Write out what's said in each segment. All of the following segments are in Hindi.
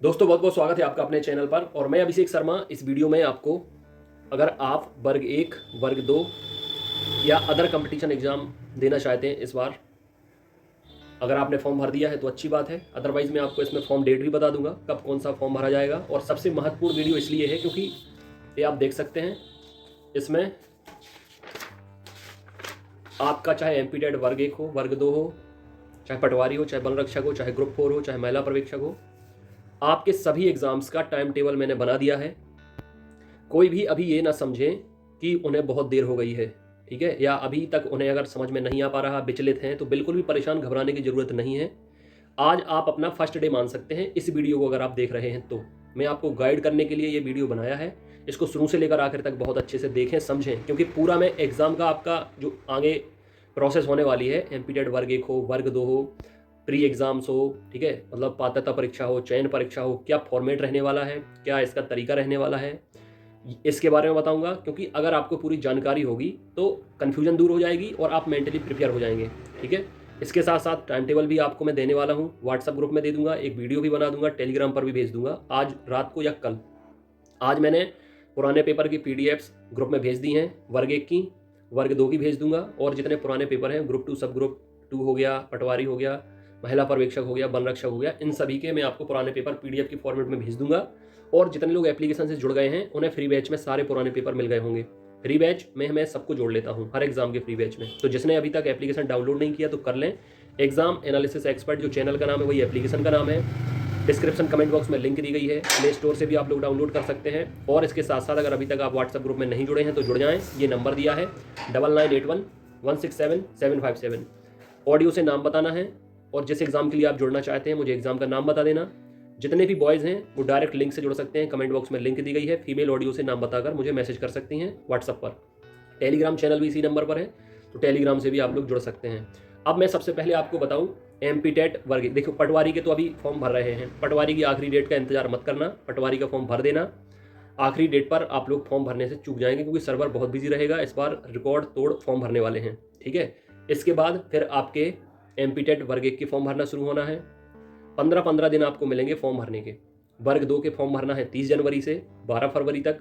दोस्तों बहुत बहुत स्वागत है आपका अपने चैनल पर। और मैं अभिषेक शर्मा। इस वीडियो में आपको, अगर आप वर्ग 1, वर्ग 2 या अदर कंपटीशन एग्ज़ाम देना चाहते हैं इस बार, अगर आपने फॉर्म भर दिया है तो अच्छी बात है। अदरवाइज़ मैं आपको इसमें फॉर्म डेट भी बता दूंगा कब कौन सा फॉर्म भरा जाएगा। और सबसे महत्वपूर्ण वीडियो इसलिए है क्योंकि ये आप देख सकते हैं, इसमें आपका चाहे एमपी टेट वर्ग 1 हो, वर्ग 2 हो, चाहे पटवारी हो, चाहे वन रक्षक हो, चाहे ग्रुप 4 हो, चाहे महिला पर्यवेक्षक हो, आपके सभी एग्ज़ाम्स का टाइम टेबल मैंने बना दिया है। कोई भी अभी ये ना समझें कि उन्हें बहुत देर हो गई है, ठीक है, या अभी तक उन्हें अगर समझ में नहीं आ पा रहा, विचलित हैं, तो बिल्कुल भी परेशान घबराने की ज़रूरत नहीं है। आज आप अपना फर्स्ट डे मान सकते हैं इस वीडियो को अगर आप देख रहे हैं तो। मैं आपको गाइड करने के लिए ये वीडियो बनाया है। इसको शुरू से लेकर आखिर तक बहुत अच्छे से देखें, समझें, क्योंकि पूरा मैं एग्ज़ाम का आपका जो आगे प्रोसेस होने वाली है, एमपीटेट वर्ग 1 हो, वर्ग 2 हो, प्री एग्ज़ाम्स हो, ठीक है, मतलब पात्रता परीक्षा हो, चयन परीक्षा हो, क्या फॉर्मेट रहने वाला है, क्या इसका तरीका रहने वाला है, इसके बारे में बताऊंगा। क्योंकि अगर आपको पूरी जानकारी होगी तो कन्फ्यूजन दूर हो जाएगी और आप मेंटली प्रिपेयर हो जाएंगे, ठीक है। इसके साथ साथ टाइम टेबल भी आपको मैं देने वाला हूँ, व्हाट्सएप ग्रुप में दे दूंगा, एक वीडियो भी बना दूंगा, टेलीग्राम पर भी भेज दूंगा आज रात को या कल। आज मैंने पुराने पेपर की पीडीएफ्स ग्रुप में भेज दी हैं, वर्ग 1 की, वर्ग 2 की भेज दूंगा, और जितने पुराने पेपर हैं, ग्रुप 2, सब ग्रुप 2 हो गया, पटवारी हो गया, महिला पर्यवेक्षक हो गया, वन रक्षक हो गया, इन सभी के मैं आपको पुराने पेपर पीडीएफ की फॉर्मेट में भेज दूंगा। और जितने लोग एप्लीकेशन से जुड़ गए हैं उन्हें फ्री बैच में सारे पुराने पेपर मिल गए होंगे। फ्री बैच में मैं सबको जोड़ लेता हूँ हर एग्जाम के फ्री बैच में। तो जिसने अभी तक एप्लीकेशन डाउनलोड नहीं किया तो कर लें। एग्जाम एनालिसिस एक्सपर्ट जो चैनल का नाम है वही एप्लीकेशन का नाम है। डिस्क्रिप्शन कमेंट बॉक्स में लिंक दी गई है, प्ले स्टोर से भी आप लोग डाउनलोड कर सकते हैं। और इसके साथ साथ अगर अभी तक आप व्हाट्सएप ग्रुप में नहीं जुड़े हैं तो जुड़ जाएं। ये नंबर दिया है 9981167757। ऑडियो से नाम बताना है और जिस एग्जाम के लिए आप जुड़ना चाहते हैं मुझे एग्जाम का नाम बता देना। जितने भी बॉयज़ हैं वो डायरेक्ट लिंक से जुड़ सकते हैं, कमेंट बॉक्स में लिंक दी गई है। फीमेल ऑडियो से नाम बताकर मुझे मैसेज कर सकती हैं व्हाट्सएप पर। टेलीग्राम चैनल भी इसी नंबर पर है, तो टेलीग्राम से भी आप लोग जुड़ सकते हैं। अब मैं सबसे पहले आपको बताऊं एमपी टेट वर्ग, देखो पटवारी के तो अभी फॉर्म भर रहे हैं, पटवारी की आखिरी डेट का इंतजार मत करना, पटवारी का फॉर्म भर देना। आखिरी डेट पर आप लोग फॉर्म भरने से चूक जाएंगे क्योंकि सर्वर बहुत बिजी रहेगा, इस बार रिकॉर्ड तोड़ फॉर्म भरने वाले हैं, ठीक है। इसके बाद फिर आपके एमपी टेट वर्ग 1 की फॉर्म भरना शुरू होना है। 15-15 दिन आपको मिलेंगे फॉर्म भरने के। वर्ग 2 के फॉर्म भरना है 30 जनवरी से 12 फरवरी तक।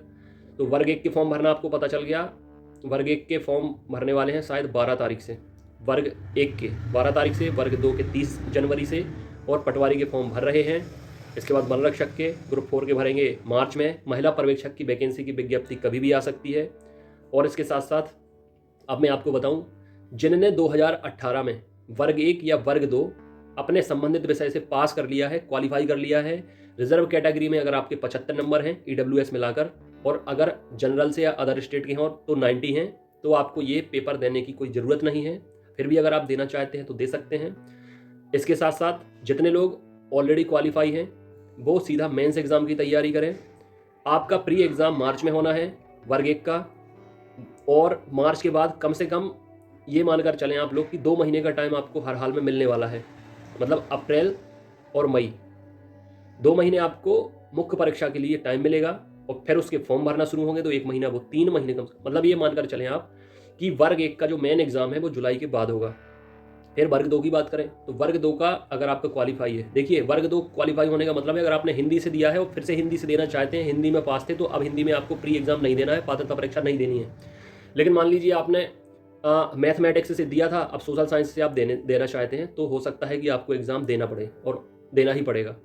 तो वर्ग 1 के फॉर्म भरना आपको पता चल गया, वर्ग 1 के फॉर्म भरने वाले हैं शायद 12 तारीख से, वर्ग 1 के 12 तारीख से, वर्ग 2 के 30 जनवरी से, और पटवारी के फॉर्म भर रहे हैं। इसके बाद वन रक्षक के ग्रुप 4 के भरेंगे मार्च में। महिला पर्यवेक्षक की वैकेंसी की विज्ञप्ति कभी भी आ सकती है। और इसके साथ साथ अब मैं आपको बताऊं, जिनने 2018 में वर्ग 1 या वर्ग 2 अपने संबंधित विषय से पास कर लिया है, क्वालिफाई कर लिया है, रिजर्व कैटेगरी में अगर आपके 75 नंबर हैं ईडब्ल्यूएस मिलाकर, और अगर जनरल से या अदर स्टेट के हों तो 90 हैं, तो आपको ये पेपर देने की कोई ज़रूरत नहीं है। फिर भी अगर आप देना चाहते हैं तो दे सकते हैं। इसके साथ साथ जितने लोग ऑलरेडी क्वालिफाई हैं वो सीधा मेंस एग्ज़ाम की तैयारी करें। आपका प्री एग्ज़ाम मार्च में होना है वर्ग 1 का, और मार्च के बाद कम से कम ये मानकर चलें आप लोग कि 2 महीने का टाइम आपको हर हाल में मिलने वाला है। मतलब अप्रैल और मई 2 महीने आपको मुख्य परीक्षा के लिए टाइम मिलेगा, और फिर उसके फॉर्म भरना शुरू होंगे तो 1 महीना, वो 3 महीने कम से कम। मतलब ये मानकर चलें आप कि वर्ग 1 का जो मेन एग्जाम है वो जुलाई के बाद होगा। फिर वर्ग 2 की बात करें तो वर्ग 2 का अगर आपका क्वालिफाई है, देखिए वर्ग 2 क्वालिफाई होने का मतलब है अगर आपने हिंदी से दिया है और फिर से हिंदी से देना चाहते हैं, हिंदी में पास थे, तो अब हिंदी में आपको प्री एग्जाम नहीं देना है, पात्रता परीक्षा नहीं देनी है। लेकिन मान लीजिए आपने मैथमेटिक्स से दिया था, अब सोशल साइंस से आप देना चाहते हैं, तो हो सकता है कि आपको एग्ज़ाम देना पड़े, और देना ही पड़ेगा।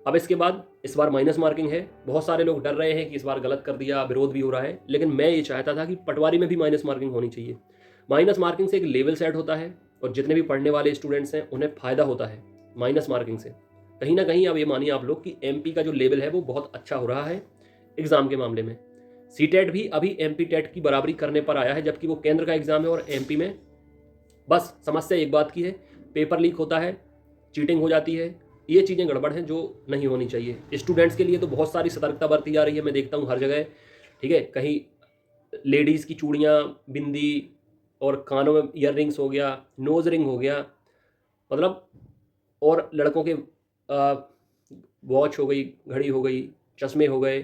अब इसके बाद इस बार माइनस मार्किंग है। बहुत सारे लोग डर रहे हैं कि इस बार गलत कर दिया, विरोध भी हो रहा है, लेकिन मैं ये चाहता था कि पटवारी में भी माइनस मार्किंग होनी चाहिए। माइनस मार्किंग से एक लेवल सेट होता है और जितने भी पढ़ने वाले स्टूडेंट्स हैं उन्हें फ़ायदा होता है माइनस मार्किंग से। कहीं ना कहीं अब ये मानिए आप लोग कि एमपी का जो लेवल है वो बहुत अच्छा हो रहा है एग्ज़ाम के मामले में। सीटेट भी अभी एमपी टेट की बराबरी करने पर आया है, जबकि वो केंद्र का एग्ज़ाम है और एमपी में बस समस्या एक बात की है, पेपर लीक होता है, चीटिंग हो जाती है, ये चीज़ें गड़बड़ हैं जो नहीं होनी चाहिए। स्टूडेंट्स के लिए तो बहुत सारी सतर्कता बरती जा रही है, मैं देखता हूँ हर जगह, ठीक है। कहीं लेडीज़ की चूड़ियाँ, बिंदी और कानों में ईयर रिंग्स हो गया, नोज रिंग हो गया, मतलब, और लड़कों के वॉच हो गई, घड़ी हो गई, चश्मे हो गए,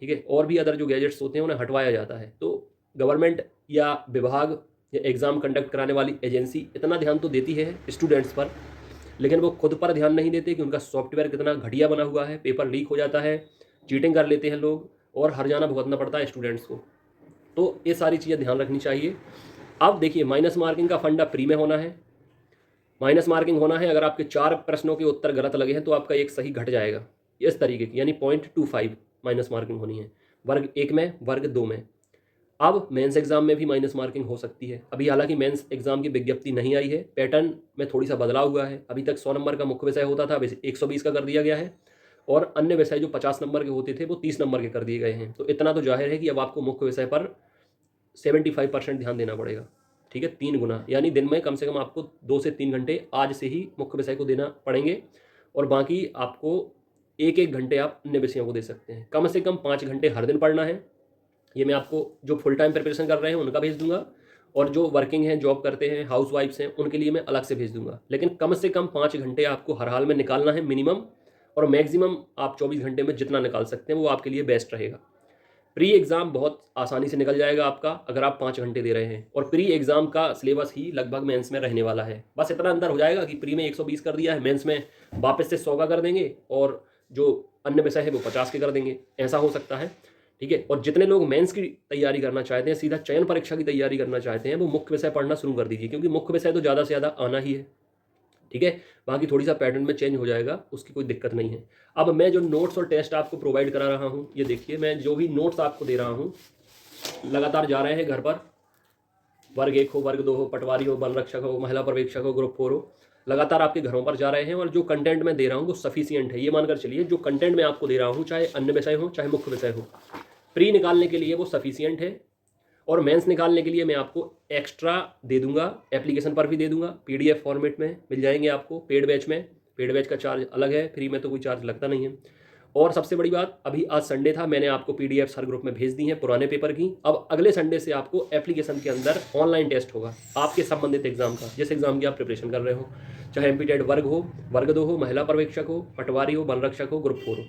ठीक है, और भी अदर जो गैजेट्स होते हैं उन्हें हटवाया जाता है। तो गवर्नमेंट या विभाग या एग्ज़ाम कंडक्ट कराने वाली एजेंसी इतना ध्यान तो देती है स्टूडेंट्स पर, लेकिन वो खुद पर ध्यान नहीं देते कि उनका सॉफ्टवेयर कितना घटिया बना हुआ है, पेपर लीक हो जाता है, चीटिंग कर लेते हैं लोग और हर्जाना भुगतना पड़ता है स्टूडेंट्स को। तो ये सारी चीज़ें ध्यान रखनी चाहिए। अब देखिए, माइनस मार्किंग का फंडा प्री में होना है। माइनस मार्किंग होना है, अगर आपके 4 प्रश्नों के उत्तर गलत लगे हैं तो आपका एक सही घट जाएगा, इस तरीके की, यानी 0.25 माइनस मार्किंग होनी है वर्ग 1 में, वर्ग 2 में। अब मेंस एग्जाम में भी माइनस मार्किंग हो सकती है। अभी हालांकि मेंस एग्जाम की विज्ञप्ति नहीं आई है, पैटर्न में थोड़ी सा बदलाव हुआ है। अभी तक 100 नंबर का मुख्य विषय होता था, अब 120 का कर दिया गया है, और अन्य विषय जो 50 नंबर के होते थे वो 30 नंबर के कर दिए गए हैं। तो इतना तो जाहिर है कि अब आपको मुख्य विषय पर 75% ध्यान देना पड़ेगा, ठीक है, 3 गुना, यानी दिन में कम से कम आपको 2 से 3 घंटे आज से ही मुख्य विषय को देना पड़ेंगे, और बाकी आपको 1-1 घंटे आप अन्य विषयों को दे सकते हैं। कम से कम 5 घंटे हर दिन पढ़ना है। ये मैं आपको जो फुल टाइम प्रिपरेशन कर रहे हैं उनका भेज दूंगा, और जो वर्किंग हैं, जॉब करते हैं, हाउस वाइफ्स हैं, उनके लिए मैं अलग से भेज दूंगा। लेकिन कम से कम 5 घंटे आपको हर हाल में निकालना है मिनिमम, और मैक्सिमम आप 24 घंटे में जितना निकाल सकते हैं वो आपके लिए बेस्ट रहेगा। प्री एग्ज़ाम बहुत आसानी से निकल जाएगा आपका अगर आप 5 घंटे दे रहे हैं, और प्री एग्ज़ाम का सिलेबस ही लगभग मेंस में रहने वाला है। बस इतना अंदर हो जाएगा कि प्री में 120 कर दिया है, मेंस में वापस से 100 का कर देंगे, और जो अन्य विषय है वो 50 के कर देंगे, ऐसा हो सकता है, ठीक है। और जितने लोग मेंस की तैयारी करना चाहते हैं, सीधा चयन परीक्षा की तैयारी करना चाहते हैं, वो मुख्य विषय पढ़ना शुरू कर दीजिए, क्योंकि मुख्य विषय तो ज़्यादा से ज़्यादा आना ही है, ठीक है। बाकी थोड़ी सा पैटर्न में चेंज हो जाएगा, उसकी कोई दिक्कत नहीं है। अब मैं जो नोट्स और टेस्ट आपको प्रोवाइड करा रहा हूँ, ये देखिए, मैं जो भी नोट्स आपको दे रहा हूँ लगातार जा रहे हैं घर पर, वर्ग 1 हो, वर्ग 2 हो, पटवारी हो, वन रक्षक हो, महिला पर्यवेक्षक हो, ग्रुप 4 हो, लगातार आपके घरों पर जा रहे हैं। और जो कंटेंट मैं दे रहा हूँ वो सफिशियंट है, ये मानकर चलिए, जो कंटेंट मैं आपको दे रहा हूँ, चाहे अन्य विषय हो चाहे मुख्य विषय हो, प्री निकालने के लिए वो सफिशियंट है, और मेंस निकालने के लिए मैं आपको एक्स्ट्रा दे दूंगा, एप्लीकेशन पर भी दे दूंगा, पीडीएफ फॉर्मेट में मिल जाएंगे आपको पेड बैच में। पेड बैच का चार्ज अलग है, फ्री में तो कोई चार्ज लगता नहीं है। और सबसे बड़ी बात, अभी आज संडे था, मैंने आपको पीडीएफ हर ग्रुप में भेज दी हैं पुराने पेपर की। अब अगले संडे से आपको एप्लीकेशन के अंदर ऑनलाइन टेस्ट होगा आपके संबंधित एग्जाम का, जिस एग्जाम की आप प्रिपरेशन कर रहे हो, चाहे एमपीटेट वर्ग हो, वर्ग 2 हो, महिला पर्यवेक्षक हो, पटवारी हो, वन रक्षक हो, ग्रुप 4 हो,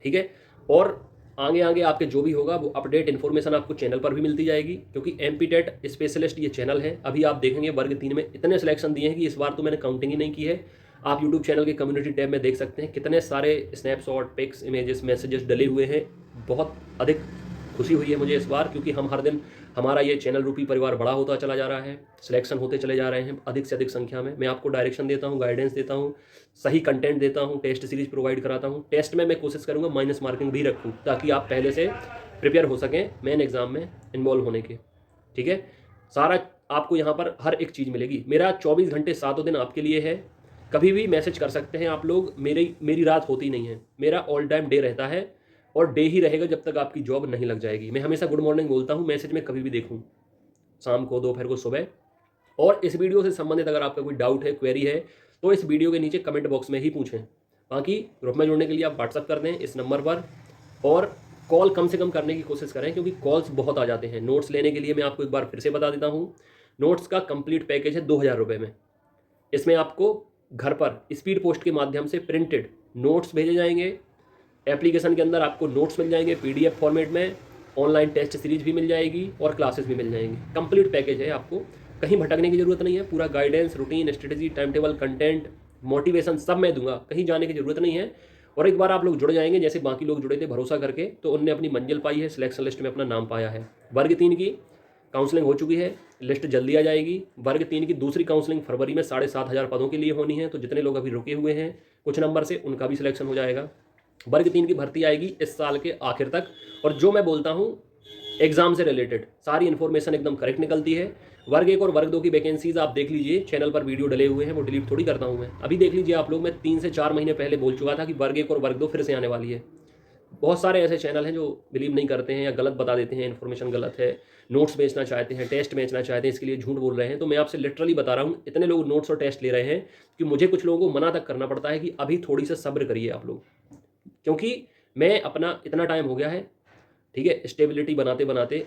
ठीक है। और आगे आगे आपके जो भी होगा वो अपडेट इन्फॉर्मेशन आपको चैनल पर भी मिलती जाएगी, क्योंकि एमपीटेट स्पेशलिस्ट ये चैनल है। अभी आप देखेंगे वर्ग 3 में इतने सिलेक्शन दिए हैं कि इस बार तो मैंने काउंटिंग ही नहीं की है। आप यूट्यूब चैनल के कम्युनिटी टैब में देख सकते हैं कितने सारे स्नैपशॉट, पिक्स, इमेजेस, मैसेजेस डले हुए हैं। बहुत अधिक खुशी हुई है मुझे इस बार, क्योंकि हम हर दिन, हमारा ये चैनल रूपी परिवार बड़ा होता चला जा रहा है, सिलेक्शन होते चले जा रहे हैं अधिक से अधिक संख्या में। मैं आपको डायरेक्शन देता हूँ, गाइडेंस देता हूँ, सही कंटेंट देता हूँ, टेस्ट सीरीज प्रोवाइड कराता हूँ। टेस्ट में मैं कोशिश करूँगा माइनस मार्किंग भी रखूँ, ताकि आप पहले से प्रिपेयर हो सकें मेन एग्जाम में इन्वॉल्व होने के, ठीक है। सारा आपको यहाँ पर हर एक चीज़ मिलेगी। मेरा 24 घंटे 7 दिन आपके लिए है, कभी भी मैसेज कर सकते हैं आप लोग। मेरी रात होती नहीं है, मेरा ऑल टाइम डे रहता है, और डे ही रहेगा जब तक आपकी जॉब नहीं लग जाएगी। मैं हमेशा गुड मॉर्निंग बोलता हूँ, मैसेज में कभी भी देखूँ, शाम को, दोपहर को, सुबह। और इस वीडियो से संबंधित अगर आपका कोई डाउट है, क्वेरी है, तो इस वीडियो के नीचे कमेंट बॉक्स में ही पूछें। बाकी ग्रुप में जुड़ने के लिए आप व्हाट्सअप कर दें इस नंबर पर, और कॉल कम से कम करने की कोशिश करें, क्योंकि कॉल्स बहुत आ जाते हैं। नोट्स लेने के लिए मैं आपको एक बार फिर से बता देता हूँ, नोट्स का कंप्लीट पैकेज है 2000 रुपये में। इसमें आपको घर पर स्पीड पोस्ट के माध्यम से प्रिंटेड नोट्स भेजे जाएंगे, एप्लीकेशन के अंदर आपको नोट्स मिल जाएंगे पीडीएफ फॉर्मेट में, ऑनलाइन टेस्ट सीरीज भी मिल जाएगी, और क्लासेस भी मिल जाएंगी। कंप्लीट पैकेज है, आपको कहीं भटकने की जरूरत नहीं है। पूरा guidance, routine, strategy, time table, content, motivation सब मैं दूंगा, कहीं जाने की जरूरत नहीं है। और एक बार आप लोग जुड़ जाएंगे, जैसे बाकी लोग जुड़े थे भरोसा करके, तो उनने अपनी मंजिल पाई है, सिलेक्शन लिस्ट में अपना नाम पाया है। वर्ग 3 की काउंसलिंग हो चुकी है, लिस्ट जल्दी आ जाएगी। वर्ग 3 की दूसरी काउंसलिंग फरवरी में 7500 पदों के लिए होनी है, तो जितने लोग अभी रुके हुए हैं कुछ नंबर से, उनका भी सिलेक्शन हो जाएगा। वर्ग 3 की भर्ती आएगी इस साल के आखिर तक, और जो मैं बोलता हूँ एग्जाम से रिलेटेड सारी इन्फॉर्मेशन एकदम करेक्ट निकलती है। वर्ग 1 और वर्ग 2 की वैकेंसीज आप देख लीजिए, चैनल पर वीडियो डले हुए हैं, वो डिलीट थोड़ी करता हूँ मैं। अभी देख लीजिए आप लोग, मैं 3 से 4 महीने पहले बोल चुका था कि वर्ग 1 और वर्ग 2 फिर से आने वाली है। बहुत सारे ऐसे चैनल हैं जो बिलीव नहीं करते हैं या गलत बता देते हैं, इन्फॉर्मेशन गलत है, नोट्स बेचना चाहते हैं, टेस्ट बेचना चाहते हैं, इसके लिए झूठ बोल रहे हैं। तो मैं आपसे लिटरली बता रहा हूँ, इतने लोग नोट्स और टेस्ट ले रहे हैं कि मुझे कुछ लोगों को मना तक करना पड़ता है कि अभी थोड़ी सा सब्र करिए आप लोग, क्योंकि मैं अपना इतना टाइम हो गया है, ठीक है, स्टेबिलिटी बनाते बनाते,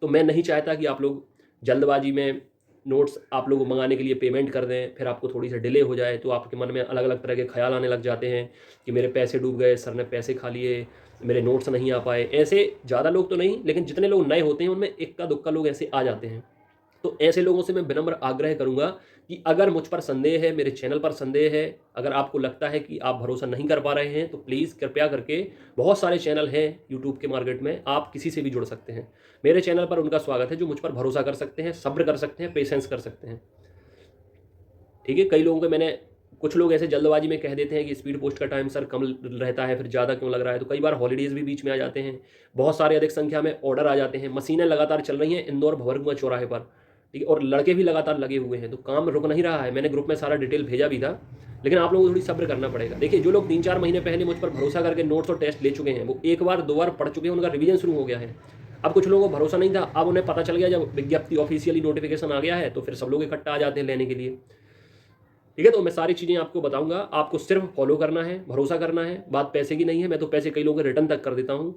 तो मैं नहीं चाहता कि आप लोग जल्दबाजी में नोट्स आप लोग मंगाने के लिए पेमेंट कर दें, फिर आपको थोड़ी सी डिले हो जाए, तो आपके मन में अलग अलग तरह के ख्याल आने लग जाते हैं कि मेरे पैसे डूब गए, सर ने पैसे खा लिए, मेरे नोट्स नहीं आ पाए। ऐसे ज़्यादा लोग तो नहीं, लेकिन जितने लोग नए होते हैं उनमें इक्का दुक्का लोग ऐसे आ जाते हैं। तो ऐसे लोगों से मैं विनम्र आग्रह करूंगा कि अगर मुझ पर संदेह है, मेरे चैनल पर संदेह है, अगर आपको लगता है कि आप भरोसा नहीं कर पा रहे हैं, तो प्लीज़ कृपया करके, बहुत सारे चैनल हैं यूट्यूब के मार्केट में, आप किसी से भी जुड़ सकते हैं। मेरे चैनल पर उनका स्वागत है जो मुझ पर भरोसा कर सकते हैं, सब्र कर सकते हैं, पेशेंस कर सकते हैं। ठीक है, कई लोगों को मैंने, कुछ लोग ऐसे जल्दबाजी में कह देते हैं कि स्पीड पोस्ट का टाइम सर कम रहता है, फिर ज़्यादा क्यों लग रहा है, तो कई बार हॉलीडेज़ भी बीच में आ जाते हैं, बहुत सारे अधिक संख्या में ऑर्डर आ जाते हैं, मशीनें लगातार चल रही हैं इंदौर भंवरकुआं चौराहे पर, ठीक है, और लड़के भी लगातार लगे हुए हैं, तो काम रुक नहीं रहा है। मैंने ग्रुप में सारा डिटेल भेजा भी था, लेकिन आप लोगों को थोड़ी सब्र करना पड़ेगा। देखिए, जो लोग 3-4 महीने पहले मुझ पर भरोसा करके नोट्स और टेस्ट ले चुके हैं, वो एक बार 2 बार पढ़ चुके हैं, उनका रिवीजन शुरू हो गया है। अब कुछ लोगों को भरोसा नहीं था, अब उन्हें पता चल गया, जब विज्ञप्ति ऑफिशियली नोटिफिकेशन आ गया है, तो फिर सब लोग इकट्ठा आ जाते हैं लेने के लिए। ठीक है, तो मैं सारी चीज़ें आपको बताऊंगा, आपको सिर्फ फॉलो करना है, भरोसा करना है। बात पैसे की नहीं है, मैं तो पैसे कई लोगों के रिटर्न तक कर देता हूँ।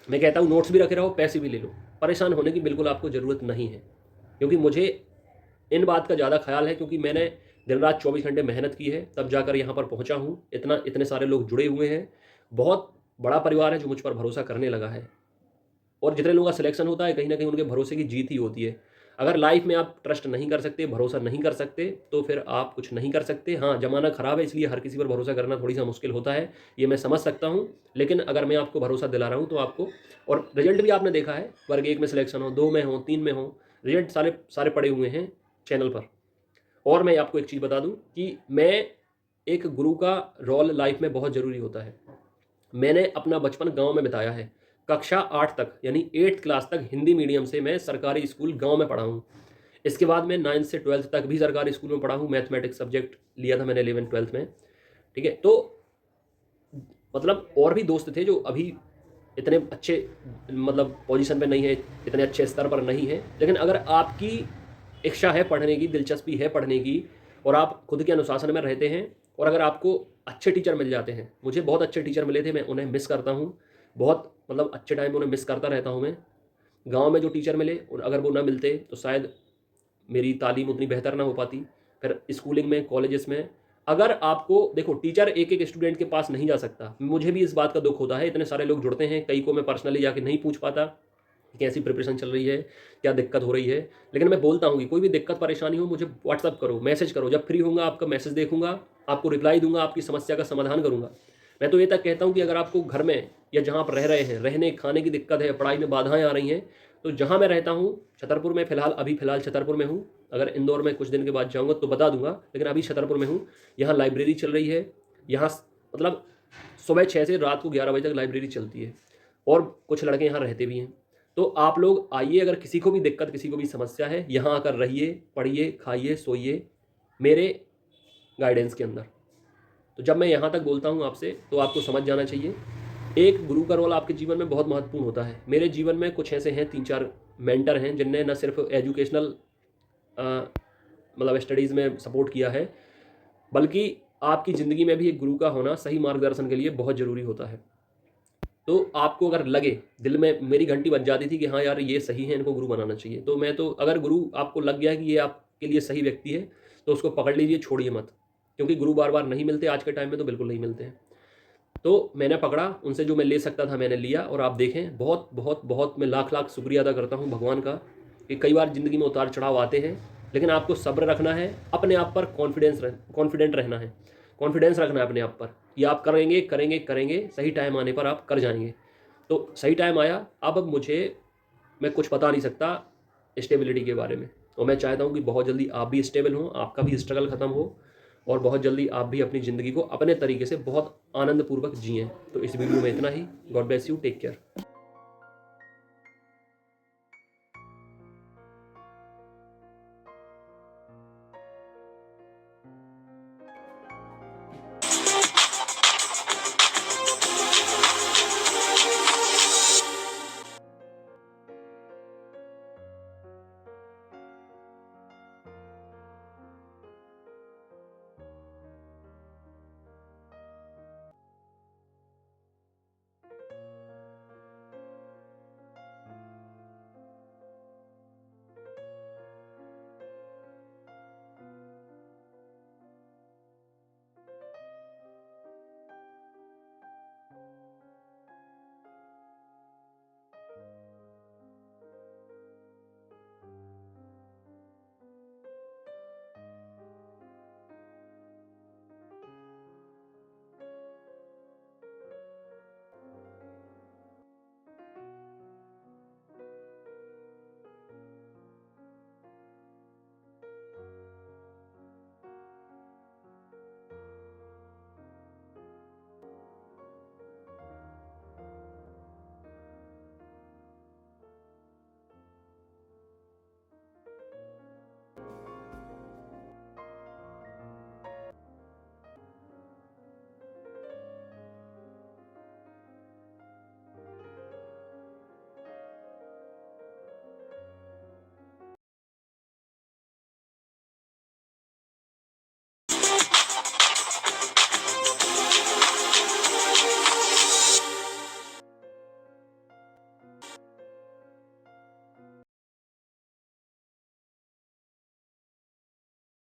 मैं कहता हूँ नोट्स भी रखे रहो, पैसे भी ले लो, परेशान होने की बिल्कुल आपको ज़रूरत नहीं है, क्योंकि मुझे इन बात का ज़्यादा ख्याल है, क्योंकि मैंने दिन रात 24 घंटे मेहनत की है, तब जाकर यहाँ पर पहुँचा हूँ। इतने सारे लोग जुड़े हुए हैं, बहुत बड़ा परिवार है जो मुझ पर भरोसा करने लगा है, और जितने लोगों का सिलेक्शन होता है, कहीं ना कहीं उनके भरोसे की जीत ही होती है। अगर लाइफ में आप ट्रस्ट नहीं कर सकते, भरोसा नहीं कर सकते, तो फिर आप कुछ नहीं कर सकते। हाँ, ज़माना ख़राब है, इसलिए हर किसी पर भरोसा करना थोड़ी सा मुश्किल होता है, ये मैं समझ सकता हूँ, लेकिन अगर मैं आपको भरोसा दिला रहा हूँ तो आपको, और रिजल्ट भी आपने देखा है, वर्ग 1 में सिलेक्शन हो, 2 में हो, 3 में हो, रिजल्ट सारे सारे पड़े हुए हैं चैनल पर। और मैं आपको एक चीज़ बता दूँ कि मैं, एक गुरु का रोल लाइफ में बहुत ज़रूरी होता है। मैंने अपना बचपन गांव में बिताया है। कक्षा 8 तक, यानी 8th क्लास तक हिंदी मीडियम से मैं सरकारी स्कूल गांव में पढ़ा हूँ। इसके बाद मैं 9th से 12th तक भी सरकारी स्कूल में पढ़ा हूँ। मैथमेटिक्स सब्जेक्ट लिया था मैंने 11th-12th में। ठीक है, तो मतलब और भी दोस्त थे जो अभी इतने अच्छे मतलब पोजीशन पे नहीं है, इतने अच्छे स्तर पर नहीं है, लेकिन अगर आपकी इच्छा है पढ़ने की, दिलचस्पी है पढ़ने की, और आप खुद के अनुशासन में रहते हैं, और अगर आपको अच्छे टीचर मिल जाते हैं, मुझे बहुत अच्छे टीचर मिले थे, मैं उन्हें मिस करता हूँ, बहुत मतलब अच्छे टाइम में उन्हें मिस करता रहता हूँ मैं। गांव में जो टीचर मिले, और अगर वो ना मिलते तो शायद मेरी तालीम उतनी बेहतर ना हो पाती। फिर स्कूलिंग में, कॉलेजेस में, अगर आपको देखो, टीचर एक एक स्टूडेंट के पास नहीं जा सकता। मुझे भी इस बात का दुख होता है, इतने सारे लोग जुड़ते हैं, कई को मैं पर्सनली जाके नहीं पूछ पाता कि कैसी प्रिपरेशन चल रही है, क्या दिक्कत हो रही है, लेकिन मैं बोलता हूँ कि कोई भी दिक्कत परेशानी हो मुझे व्हाट्सअप करो, मैसेज करो, जब फ्री होऊंगा आपका मैसेज देखूंगा, आपको रिप्लाई दूंगा, आपकी समस्या का समाधान करूंगा। मैं तो ये तक कहता हूँ कि अगर आपको घर में या जहाँ आप रह रहे हैं, रहने खाने की दिक्कत है, पढ़ाई में बाधाएं आ रही हैं, तो जहाँ मैं रहता हूँ छतरपुर में, फिलहाल छतरपुर में हूँ, अगर इंदौर में कुछ दिन के बाद जाऊँगा तो बता दूंगा, लेकिन अभी छतरपुर में हूँ। यहाँ लाइब्रेरी चल रही है, यहाँ मतलब सुबह 6 से रात को 11 बजे तक लाइब्रेरी चलती है, और कुछ लड़के यहाँ रहते भी हैं। तो आप लोग आइए, अगर किसी को भी दिक्कत, किसी को भी समस्या है, यहाँ आकर रहिए, पढ़िए, खाइए, सोइए मेरे गाइडेंस के अंदर। तो जब मैं यहाँ तक बोलता हूँ आपसे, तो आपको समझ जाना चाहिए, एक गुरु का रोल आपके जीवन में बहुत महत्वपूर्ण होता है। मेरे जीवन में कुछ ऐसे हैं, 3-4 मेंटर हैं जिनने न सिर्फ एजुकेशनल मतलब स्टडीज़ में सपोर्ट किया है, बल्कि आपकी ज़िंदगी में भी एक गुरु का होना सही मार्गदर्शन के लिए बहुत ज़रूरी होता है। तो आपको अगर लगे, दिल में मेरी घंटी बज जाती थी कि हाँ यार ये सही है, इनको गुरु बनाना चाहिए, तो मैं तो, अगर गुरु आपको लग गया कि ये आपके लिए सही व्यक्ति है, तो उसको पकड़ लीजिए, छोड़िए मत, क्योंकि गुरु बार बार नहीं मिलते, आज के टाइम में तो बिल्कुल नहीं मिलते हैं। तो मैंने पकड़ा, उनसे जो मैं ले सकता था मैंने लिया, और आप देखें, बहुत बहुत बहुत मैं लाख लाख शुक्रिया अदा करता हूँ भगवान का, कि कई बार ज़िंदगी में उतार चढ़ाव आते हैं, लेकिन आपको सब्र रखना है, अपने आप पर कॉन्फिडेंट रहना है, कॉन्फिडेंस रखना है अपने आप पर कि आप करेंगे करेंगे करेंगे, सही टाइम आने पर आप कर जाएंगे। तो सही टाइम आया, अब मुझे, मैं कुछ बता नहीं सकता स्टेबिलिटी के बारे में, और मैं चाहता हूँ कि बहुत जल्दी आप भी स्टेबल हों, आपका भी स्ट्रगल ख़त्म हो, और बहुत जल्दी आप भी अपनी ज़िंदगी को अपने तरीके से बहुत आनंदपूर्वक जिएं। तो इस वीडियो में इतना ही। God bless you, take care.